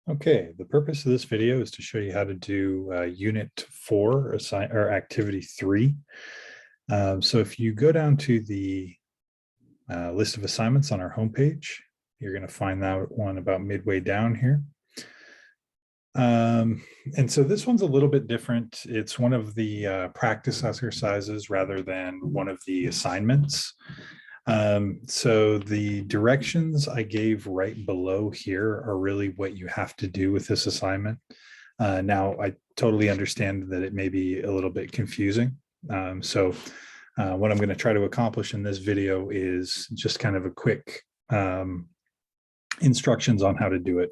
Okay, the purpose of this video is to show you how to do Unit 4 or Activity 3. So if you go down to the list of assignments on our homepage, you're going to find that one about midway down here. And so this one's a little bit different. It's one of the practice exercises rather than one of the assignments. So the directions I gave right below here are really what you have to do with this assignment. Now, I totally understand that it may be a little bit confusing. So what I'm going to try to accomplish in this video is just kind of a quick instructions on how to do it.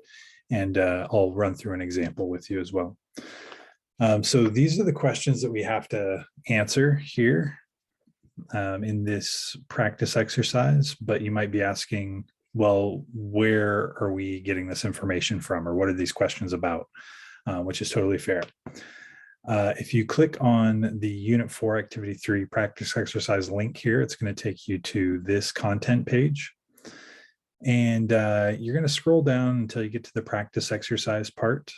And I'll run through an example with you as well. So these are the questions that we have to answer here in this practice exercise, but you might be asking, well, where are we getting this information from, or what are these questions about, which is totally fair. If you click on the Unit 4 Activity 3 practice exercise link here, it's going to take you to this content page. And you're going to scroll down until you get to the practice exercise part.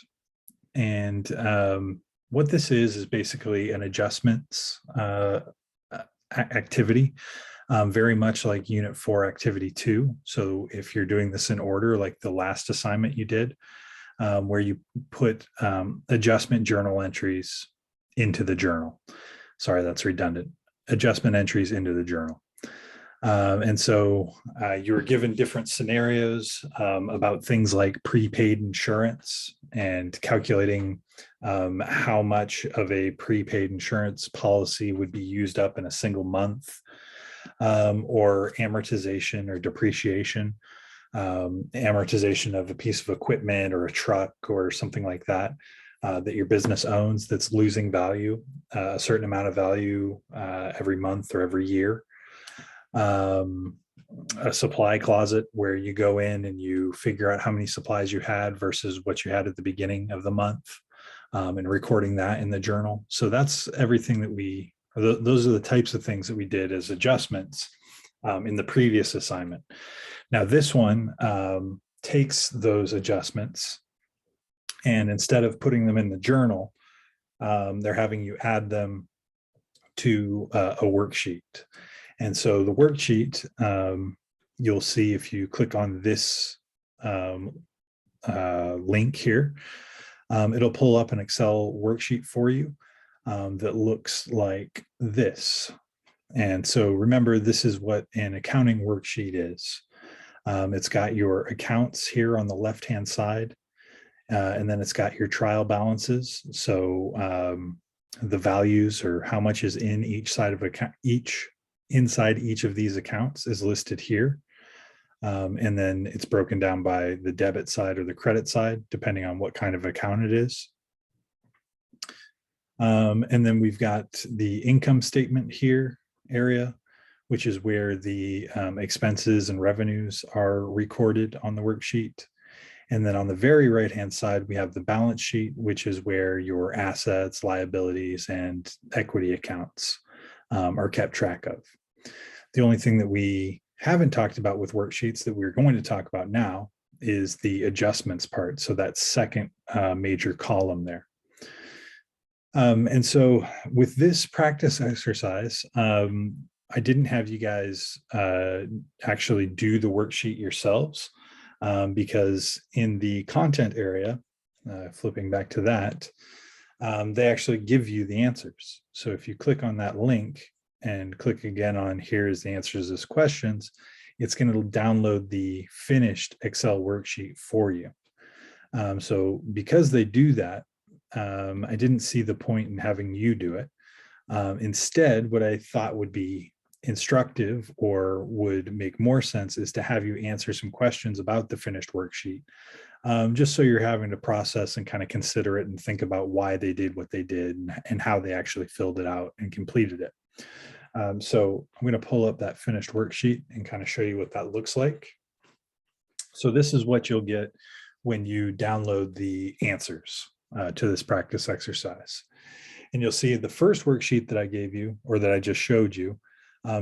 And what this is basically an adjustments activity, very much like Unit 4 Activity 2. So if you're doing this in order, like the last assignment you did, where you put adjustment journal entries into the journal. Sorry, that's redundant. Adjustment entries into the journal. And so you were given different scenarios about things like prepaid insurance and calculating how much of a prepaid insurance policy would be used up in a single month, or amortization or depreciation, amortization of a piece of equipment or a truck or something like that, that your business owns that's losing value, a certain amount of value every month or every year. A supply closet where you go in and you figure out how many supplies you had versus what you had at the beginning of the month, and recording that in the journal. So that's everything that those are the types of things that we did as adjustments in the previous assignment. Now this one takes those adjustments, and instead of putting them in the journal, they're having you add them to a worksheet. And so the worksheet, you'll see if you click on this link here, it'll pull up an Excel worksheet for you that looks like this. And so remember, this is what an accounting worksheet is. It's got your accounts here on the left-hand side, and then it's got your trial balances. So the values, or how much is in each side of account, inside each of these accounts is listed here. And then it's broken down by the debit side or the credit side, depending on what kind of account it is. And then we've got the income statement here area, which is where the expenses and revenues are recorded on the worksheet. And then on the very right-hand side, we have the balance sheet, which is where your assets, liabilities, and equity accounts are kept track of. The only thing that we haven't talked about with worksheets that we're going to talk about now is the adjustments part. So that second major column there. And so with this practice exercise, I didn't have you guys actually do the worksheet yourselves, because in the content area, flipping back to that, they actually give you the answers. So if you click on that link and click again on here's the answers to these questions, it's going to download the finished Excel worksheet for you. So because they do that, I didn't see the point in having you do it. Instead, what I thought would be instructive or would make more sense is to have you answer some questions about the finished worksheet, just so you're having to process and kind of consider it and think about why they did what they did and how they actually filled it out and completed it. So I'm going to pull up that finished worksheet and kind of show you what that looks like. So this is what you'll get when you download the answers to this practice exercise. And you'll see the first worksheet that I gave you, or that I just showed you,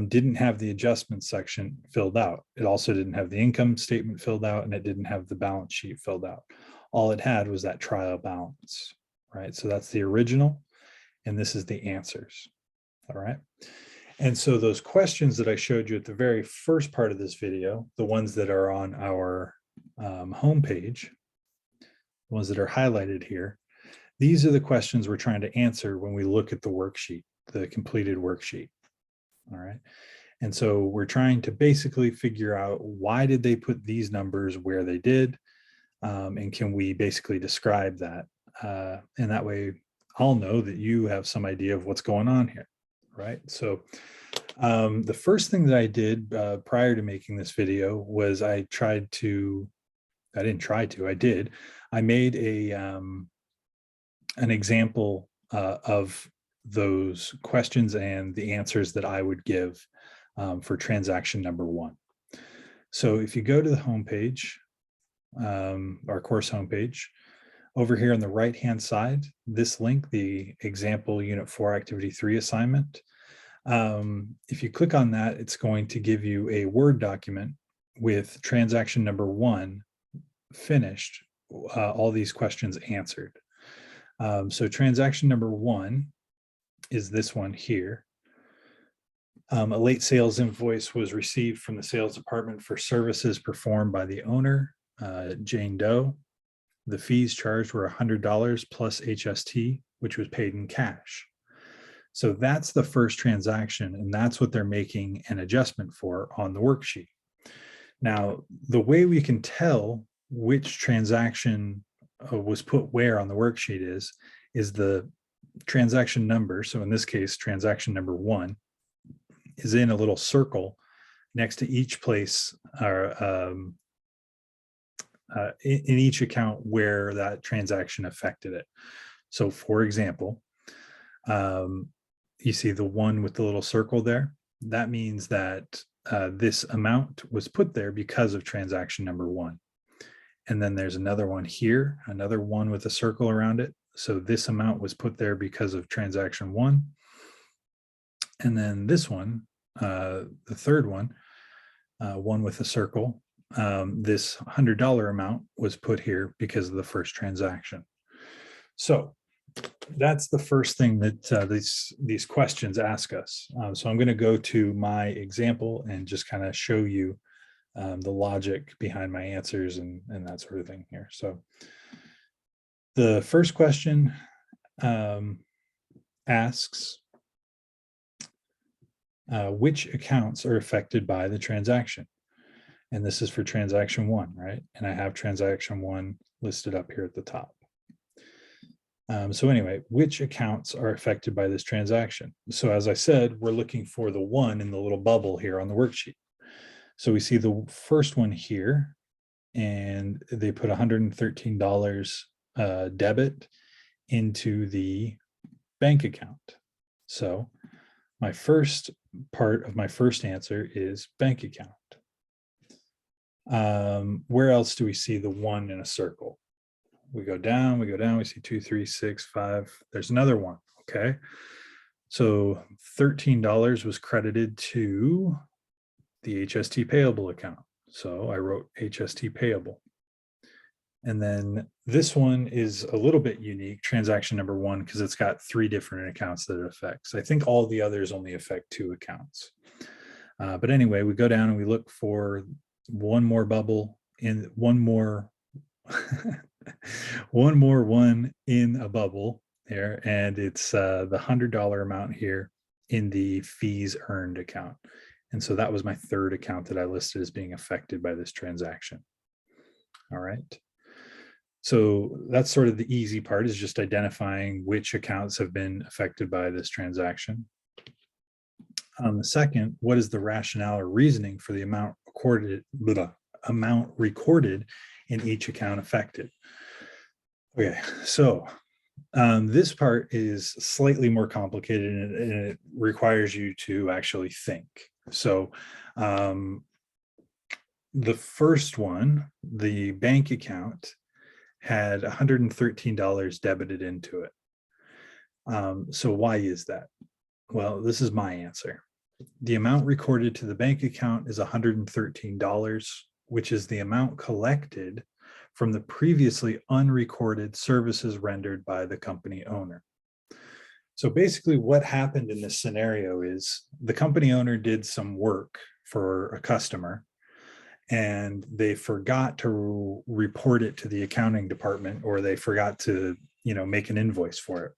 didn't have the adjustment section filled out. It also didn't have the income statement filled out, and it didn't have the balance sheet filled out. All it had was that trial balance, right? So that's the original, and this is the answers, all right? And so those questions that I showed you at the very first part of this video, the ones that are on our homepage, the ones that are highlighted here, these are the questions we're trying to answer when we look at the worksheet, the completed worksheet, all right? And so we're trying to basically figure out, why did they put these numbers where they did? And can we basically describe that? And that way I'll know that you have some idea of what's going on here, right? So the first thing that I did prior to making this video was I made an example of those questions and the answers that I would give for transaction number 1. So if you go to the homepage, our course homepage, over here on the right-hand side, this link, the example Unit 4 Activity 3 assignment, if you click on that, it's going to give you a Word document with transaction number 1 finished, all these questions answered. So transaction number 1 is this one here. A late sales invoice was received from the sales department for services performed by the owner, Jane Doe. The fees charged were $100 plus HST, which was paid in cash. So that's the first transaction, and that's what they're making an adjustment for on the worksheet. Now, the way we can tell which transaction was put where on the worksheet is the transaction number. So in this case, transaction number 1 is in a little circle next to each place, or in each account where that transaction affected it. So for example, you see the one with the little circle there. That means that this amount was put there because of transaction number 1. And then there's another one here, another one with a circle around it. So this amount was put there because of transaction 1. And then this one, the third one, one with a circle, this $100 amount was put here because of the first transaction. So that's the first thing that these questions ask us. So I'm going to go to my example and just kind of show you the logic behind my answers and that sort of thing here. So the first question asks, which accounts are affected by the transaction? And this is for transaction 1, right? And I have transaction 1 listed up here at the top. So anyway, which accounts are affected by this transaction? So as I said, we're looking for the 1 in the little bubble here on the worksheet. So we see the first one here, and they put $113 debit into the bank account. So my first part of my first answer is bank account. Where else do we see the 1 in a circle? We go down, we see 2, 3, 6, 5. There's another one, okay? So $13 was credited to the HST payable account. So I wrote HST payable. And then this one is a little bit unique, transaction number 1, because it's got 3 different accounts that it affects. I think all the others only affect 2 accounts. But anyway, we go down and we look for one more bubble in one more one more 1 in a bubble there, and it's the $100 amount here in the fees earned account. And so that was my third account that I listed as being affected by this transaction. All right. So that's sort of the easy part, is just identifying which accounts have been affected by this transaction. The second, what is the rationale or reasoning for the amount recorded in each account affected? Okay, so this part is slightly more complicated, and it requires you to actually think. So the first one, the bank account, had $113 debited into it. So why is that? Well, this is my answer. The amount recorded to the bank account is $113, which is the amount collected from the previously unrecorded services rendered by the company owner. So basically what happened in this scenario is the company owner did some work for a customer and they forgot to report it to the accounting department, or they forgot to, make an invoice for it.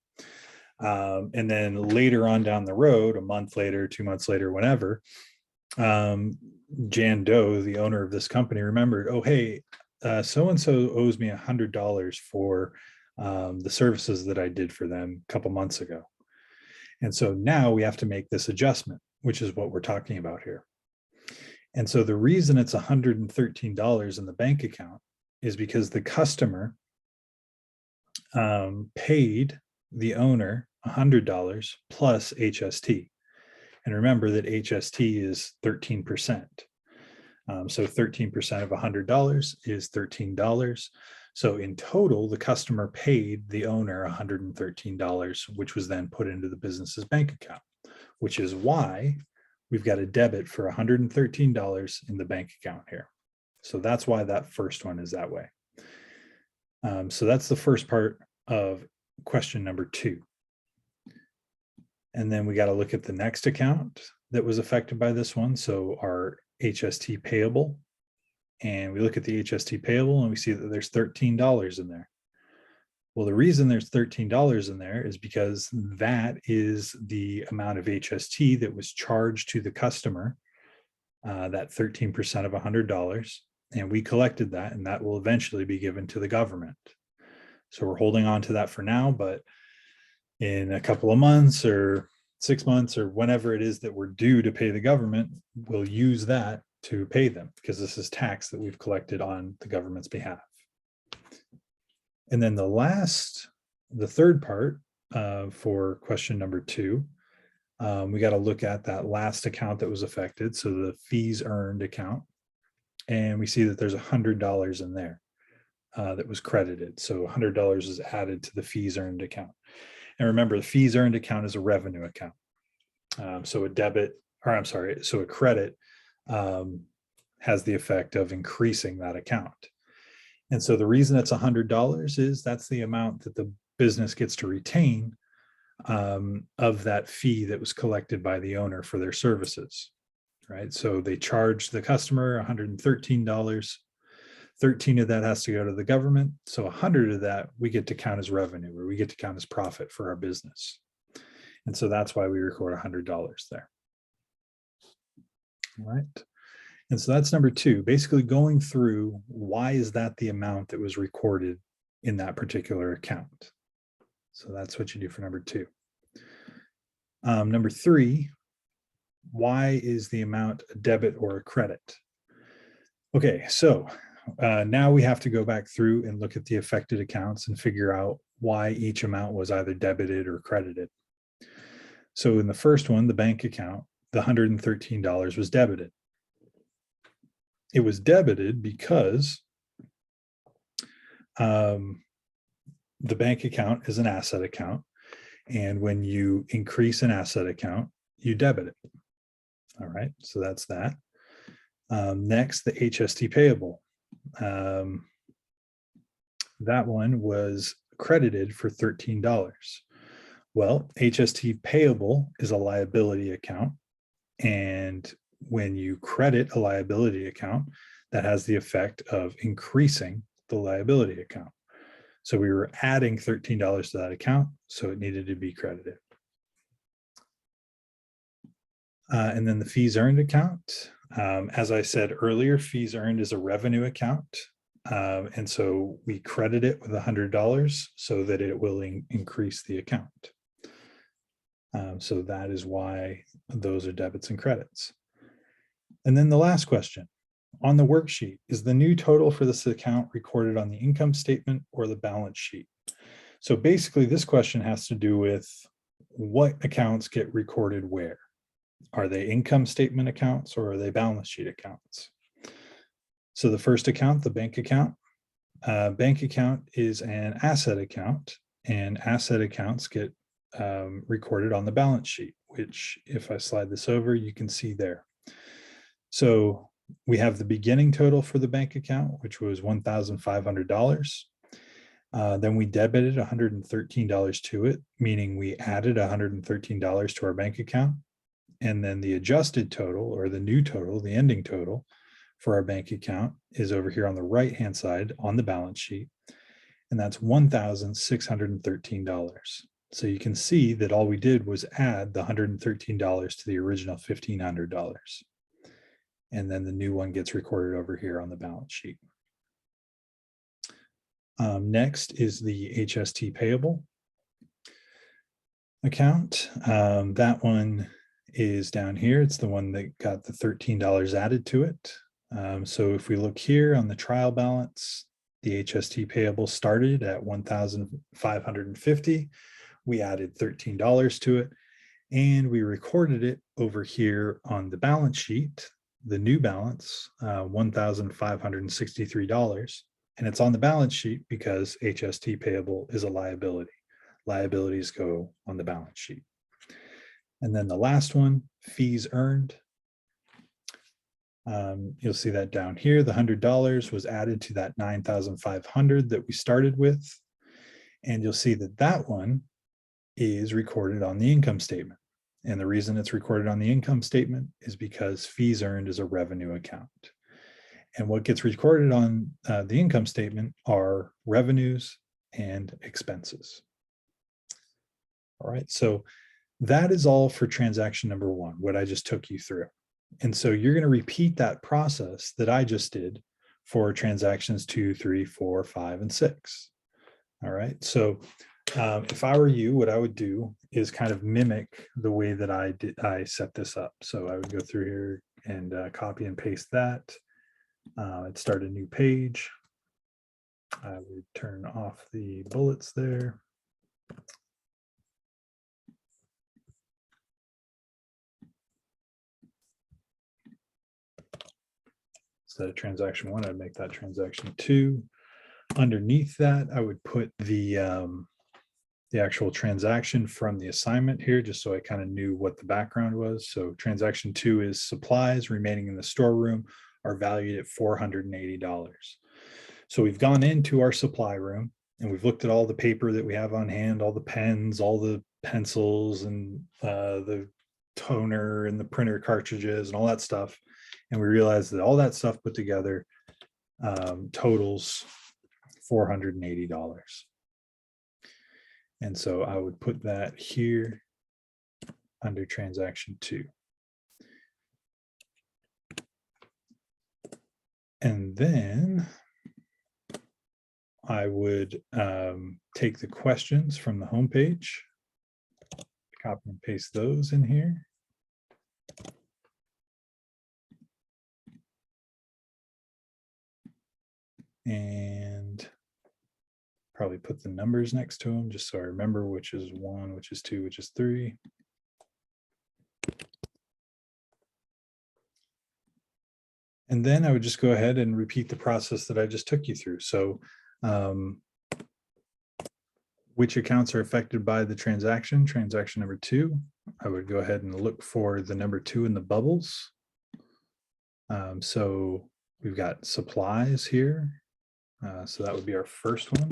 And then later on down the road, a month later, 2 months later, whenever, Jan Doe, the owner of this company, remembered, oh, hey, so-and-so owes me $100 for the services that I did for them a couple months ago. And so now we have to make this adjustment, which is what we're talking about here. And so the reason it's $113 in the bank account is because the customer paid the owner $100 plus HST. And remember that HST is 13%. So 13% of $100 is $13. So in total, the customer paid the owner $113, which was then put into the business's bank account, which is why we've got a debit for $113 in the bank account here. So that's why that first one is that way. So that's the first part of question number 2. And then we got to look at the next account that was affected by this one. So our HST payable. And we look at the HST payable and we see that there's $13 in there. Well, the reason there's $13 in there is because that is the amount of HST that was charged to the customer, that 13% of $100. And we collected that, and that will eventually be given to the government. So we're holding on to that for now, but in a couple of months or 6 months or whenever it is that we're due to pay the government, we'll use that to pay them because this is tax that we've collected on the government's behalf. And then the third part for question number 2, we got to look at that last account that was affected. So the fees earned account, and we see that there's $100 in there that was credited. So $100 is added to the fees earned account. And remember, the fees earned account is a revenue account. So a credit has the effect of increasing that account. And so the reason it's $100 is that's the amount that the business gets to retain of that fee that was collected by the owner for their services, right? So they charge the customer $113. 13 of that has to go to the government. So 100 of that we get to count as revenue, or we get to count as profit for our business. And so that's why we record $100 there. All right. And so that's number 2, basically going through why is that the amount that was recorded in that particular account. So that's what you do for number 2. Number 3, why is the amount a debit or a credit? Okay, so now we have to go back through and look at the affected accounts and figure out why each amount was either debited or credited. So in the first one, the bank account, the $113 was debited. It was debited because the bank account is an asset account. And when you increase an asset account, you debit it. All right, so that's that. Next, the HST payable. That one was credited for $13. Well, HST payable is a liability account. And when you credit a liability account, that has the effect of increasing the liability account. So we were adding $13 to that account, so it needed to be credited. And then the fees earned account. As I said earlier, fees earned is a revenue account. And so we credit it with $100 so that it will increase the account. So that is why those are debits and credits. And then the last question. On the worksheet, is the new total for this account recorded on the income statement or the balance sheet? So basically, this question has to do with what accounts get recorded where. Are they income statement accounts or are they balance sheet accounts? So the first account, the bank account is an asset account, and asset accounts get recorded on the balance sheet, which if I slide this over, you can see there. So we have the beginning total for the bank account, which was $1,500. Then we debited $113 to it, meaning we added $113 to our bank account. And then the adjusted total, or the new total, the ending total for our bank account is over here on the right-hand side on the balance sheet. And that's $1,613. So you can see that all we did was add the $113 to the original $1,500. And then the new one gets recorded over here on the balance sheet. Next is the HST Payable Account. That one is down here. It's the one that got the $13 added to it. So if we look here on the trial balance, the HST Payable started at $1,550. We added $13 to it, and we recorded it over here on the balance sheet, the new balance, $1,563. And it's on the balance sheet because HST Payable is a liability. Liabilities go on the balance sheet. And then the last one, fees earned. You'll see that down here, the $100 was added to that $9,500 that we started with. And you'll see that that one is recorded on the income statement. And the reason it's recorded on the income statement is because fees earned is a revenue account. And what gets recorded on the income statement are revenues and expenses. All right, so that is all for transaction number one, what I just took you through. And so you're going to repeat that process that I just did for transactions 2, 3, 4, 5, and 6. All right, so if I were you, what I would do is kind of mimic the way that I set this up. So I would go through here and copy and paste that. I'd start a new page. I would turn off the bullets there. Instead of transaction 1, I'd make that transaction 2. Underneath that, I would put the actual transaction from the assignment here, just so I kind of knew what the background was. So transaction 2 is supplies remaining in the storeroom are valued at $480. So we've gone into our supply room and we've looked at all the paper that we have on hand, all the pens, all the pencils, and the toner and the printer cartridges and all that stuff. And we realized that all that stuff put together totals $480. And so I would put that here under transaction 2. And then I would take the questions from the homepage, copy and paste those in here. And probably put the numbers next to them just so I remember which is 1, which is 2, which is 3. And then I would just go ahead and repeat the process that I just took you through. So which accounts are affected by the transaction? Transaction number 2, I would go ahead and look for the number 2 in the bubbles. So we've got supplies here. So that would be our first one.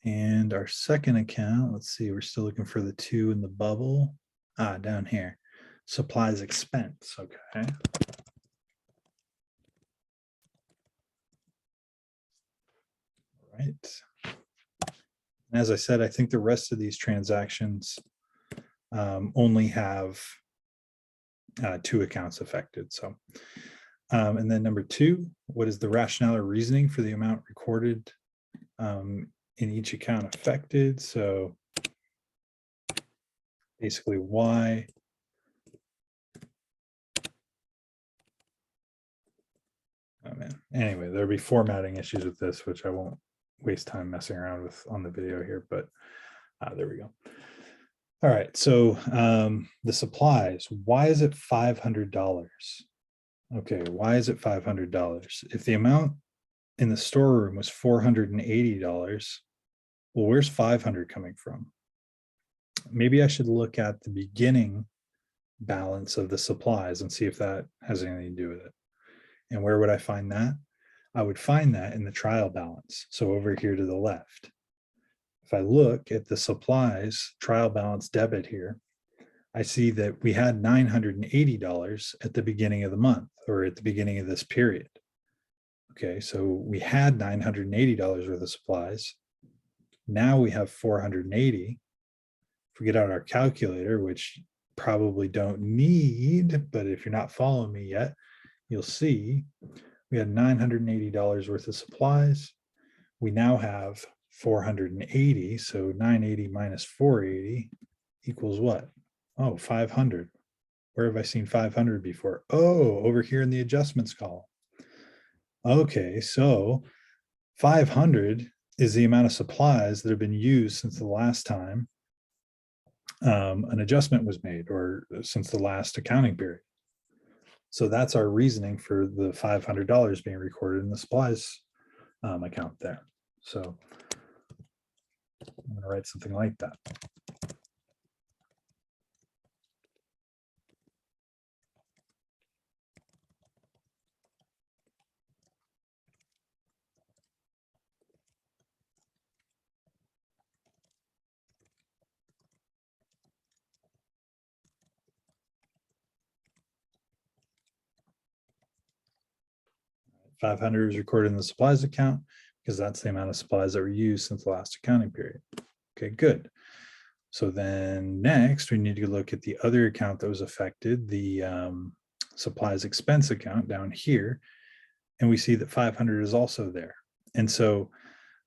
And our second account, let's see, we're still looking for the 2 in the bubble. Down here, supplies expense, okay. All right. And as I said, I think the rest of these transactions only have 2 accounts affected. So, and then number 2, what is the rationale or reasoning for the amount recorded in each account affected? So basically why. Oh man, anyway, there'll be formatting issues with this, which I won't waste time messing around with on the video here, but there we go. All right, so the supplies, why is it $500? Okay, why is it $500? If the amount in the storeroom was $480. Well, where's 500 coming from? Maybe I should look at the beginning balance of the supplies and see if that has anything to do with it. And where would I find that? I would find that in the trial balance. So over here to the left. If I look at the supplies trial balance debit here, I see that we had $980 at the beginning of the month or at the beginning of this period. Okay, so we had $980 worth of supplies. Now we have 480. If we get out our calculator, which probably don't need, but if you're not following me yet, you'll see we had $980 worth of supplies. We now have 480. So 980 minus 480 equals what? Oh, 500. Where have I seen 500 before? Oh, over here in the adjustments column. Okay, so 500 is the amount of supplies that have been used since the last time an adjustment was made, or since the last accounting period. So that's our reasoning for the $500 being recorded in the supplies account there. So I'm going to write something like that. $500 is recorded in the supplies account because that's the amount of supplies that were used since the last accounting period. Okay, good. So then next we need to look at the other account that was affected, the supplies expense account down here. And we see that 500 is also there. And so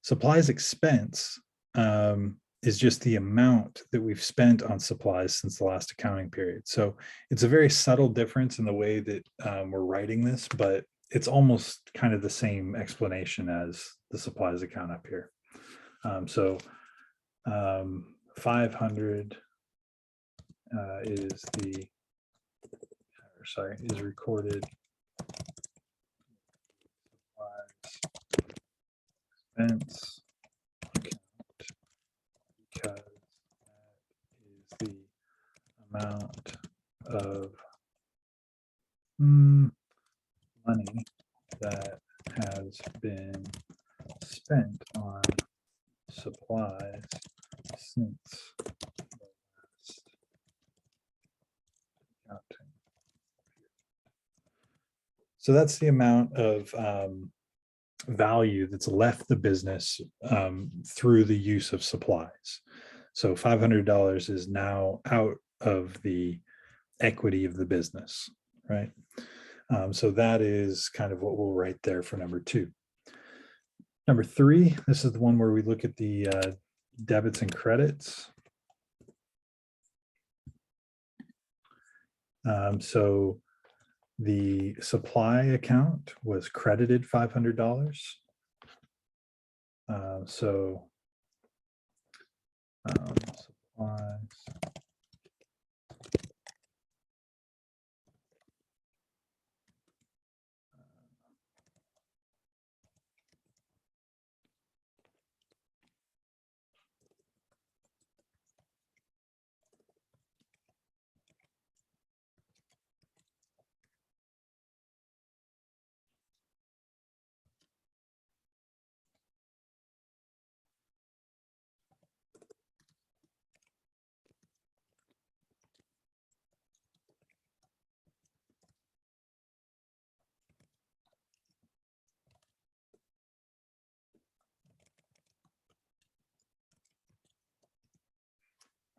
supplies expense is just the amount that we've spent on supplies since the last accounting period. So it's a very subtle difference in the way that we're writing this, but it's almost kind of the same explanation as the supplies account up here. 500 is recorded expense account because that is the amount of money that has been spent on supplies since the last accounting. So that's the amount of value that's left the business through the use of supplies. So $500 is now out of the equity of the business, right? So that is kind of what we'll write there for number 2. Number 3, this is the one where we look at the debits and credits. So the supply account was credited $500. Supplies.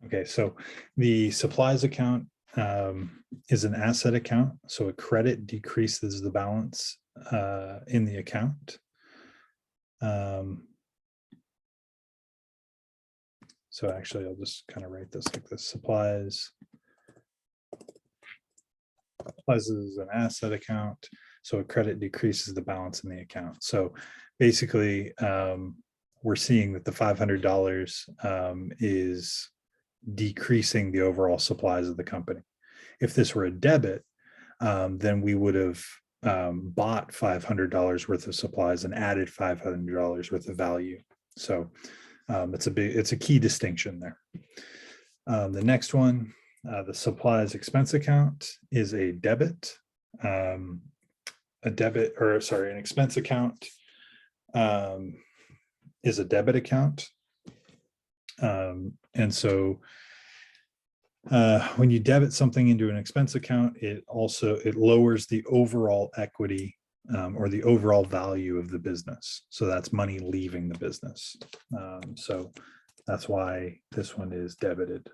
Okay, so the supplies account is an asset account. So a credit decreases the balance in the account. So actually, I'll just kind of write this like this. Supplies is an asset account. So a credit decreases the balance in the account. So basically, we're seeing that the $500 is decreasing the overall supplies of the company. If this were a debit, then we would have bought $500 worth of supplies and added $500 worth of value. So it's a key distinction there. The next one, the supplies expense account is a debit. An expense account is a debit account. And so when you debit something into an expense account, it lowers the overall equity or the overall value of the business. So that's money leaving the business. So that's why this one is debited.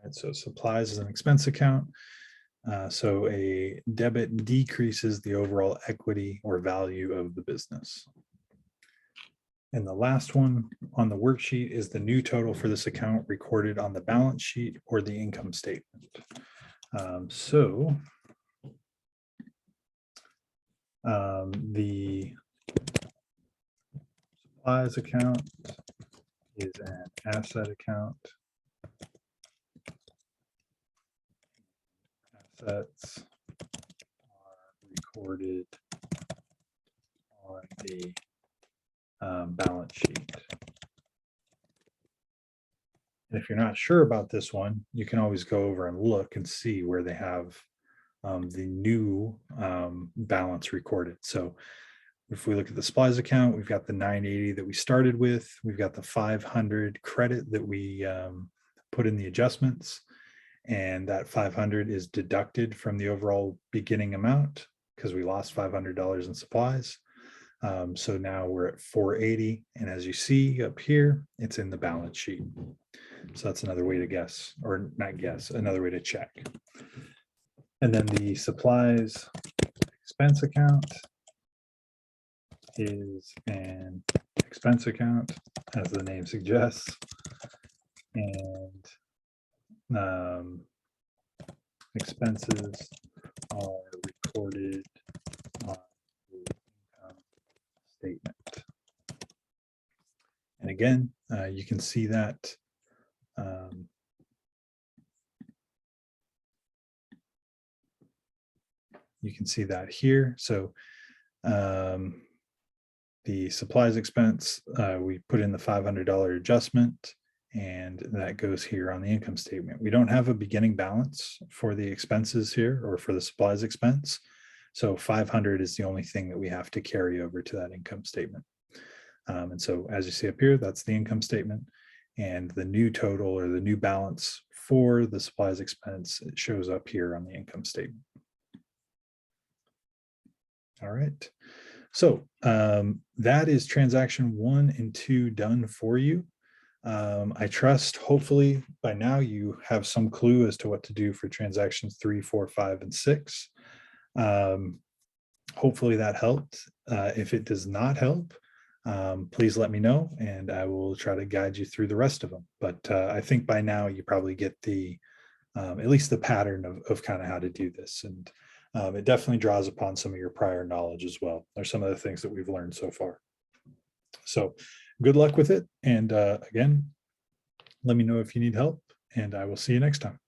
Right, so supplies is an expense account. So a debit decreases the overall equity or value of the business. And the last one on the worksheet is the new total for this account recorded on the balance sheet or the income statement. The supplies account is an asset account. Assets are recorded on the balance sheet. And if you're not sure about this one, you can always go over and look and see where they have the new balance recorded. So if we look at the supplies account, we've got the 980 that we started with. We've got the 500 credit that we put in the adjustments. And that 500 is deducted from the overall beginning amount because we lost $500 in supplies. So now we're at 480. And as you see up here, it's in the balance sheet. So that's another way to guess, or not guess, another way to check. And then the supplies expense account is an expense account, as the name suggests. And expenses are recorded on the income statement. And again, you can see that here. So the supplies expense, we put in the $500 adjustment, and that goes here on the income statement. We don't have a beginning balance for the expenses here or for the supplies expense. So 500 is the only thing that we have to carry over to that income statement. And so as you see up here, that's the income statement, and the new total or the new balance for the supplies expense, it shows up here on the income statement. All right. So that is transaction 1 and 2 done for you. I trust hopefully by now you have some clue as to what to do for transactions 3, 4, 5, and 6. Hopefully that helped. If it does not help, please let me know and I will try to guide you through the rest of them. But I think by now you probably get the at least the pattern of kind of how to do this. And it definitely draws upon some of your prior knowledge as well. There's some of the things that we've learned so far. So good luck with it. And again, let me know if you need help, and I will see you next time.